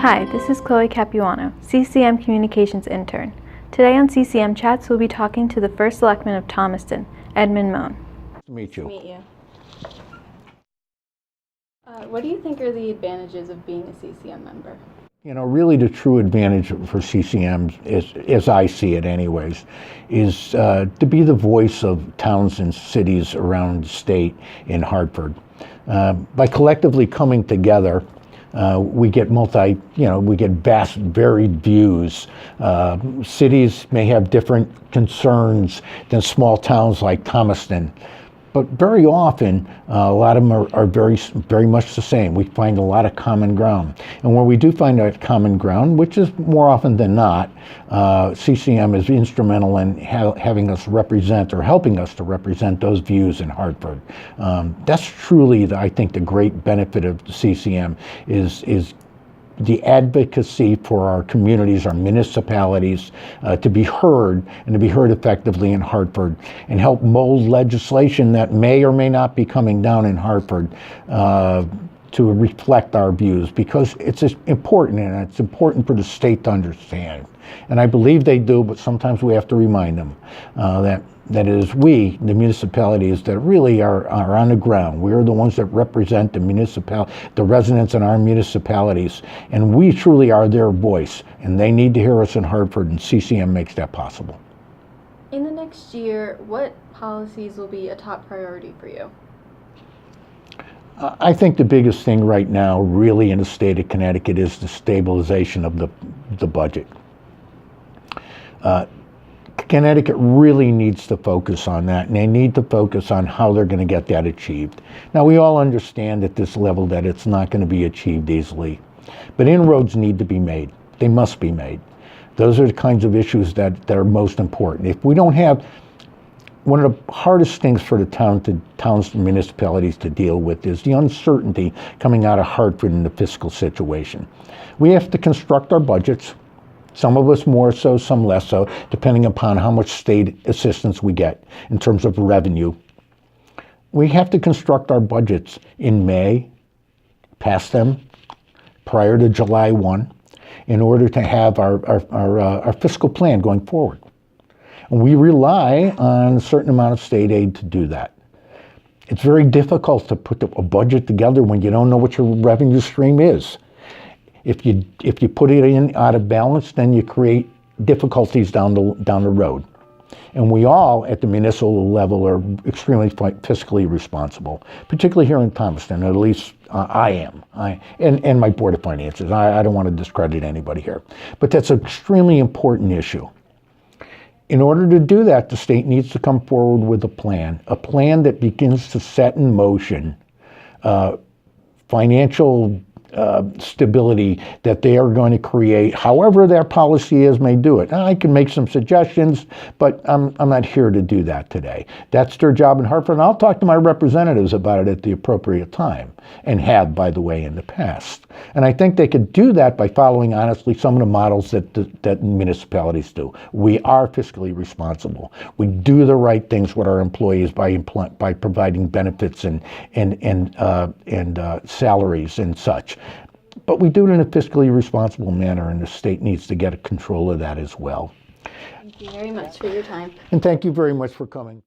Hi, this is Chloe Capuano, CCM Communications Intern. Today on CCM Chats, we'll be talking to the first Selectman of Thomaston, Edmond Mone. Nice to meet you. Nice to meet you. What do you think are the advantages of being a CCM member? You know, really the true advantage for CCM, as I see it anyways, is to be the voice of towns and cities around the state in Hartford. By collectively coming together, we get we get vast, varied views. Cities may have different concerns than small towns like Thomaston. But very often, a lot of them are very much the same. We find a lot of common ground. And where we do find that common ground, which is more often than not, CCM is instrumental in having us represent or helping us to represent those views in Hartford. That's truly, I think, the great benefit of CCM is the advocacy for our communities, our municipalities, to be heard and to be heard effectively in Hartford and help mold legislation that may or may not be coming down in Hartford to reflect our views, because it's important, and it's important for the state to understand. And I believe they do, but sometimes we have to remind them that it is we, the municipalities, that really are on the ground. We're the ones that represent the residents in our municipalities, and we truly are their voice, and they need to hear us in Hartford, and CCM makes that possible. In the next year, what policies will be a top priority for you? I think the biggest thing right now, really, in the state of Connecticut is the stabilization of the budget. Connecticut really needs to focus on that, and they need to focus on how they're going to get that achieved. Now, we all understand at this level that it's not going to be achieved easily, but inroads need to be made. They must be made. Those are the kinds of issues that are most important. If we don't have, one of the hardest things for the towns and municipalities to deal with is the uncertainty coming out of Hartford in the fiscal situation. We have to construct our budgets. Some of us more so, some less so, depending upon how much state assistance we get in terms of revenue. We have to construct our budgets in May, pass them prior to July 1, in order to have our fiscal plan going forward. And we rely on a certain amount of state aid to do that. It's very difficult to put a budget together when you don't know what your revenue stream is. If you put it in out of balance, then you create difficulties down the road. And we all, at the municipal level, are extremely fiscally responsible, particularly here in Thomaston. At least I am, and my Board of Finances. I don't want to discredit anybody here. But that's an extremely important issue. In order to do that, the state needs to come forward with a plan that begins to set in motion financial stability that they are going to create, however their policy is, may do it. I can make some suggestions, but I'm not here to do that today. That's their job in Hartford, and I'll talk to my representatives about it at the appropriate time, and have, by the way, in the past. And I think they could do that by following, honestly, some of the models that municipalities do. We are fiscally responsible. We do the right things with our employees by providing benefits and salaries and such. But we do it in a fiscally responsible manner, and the state needs to get a control of that as well. Thank you very much for your time. And thank you very much for coming.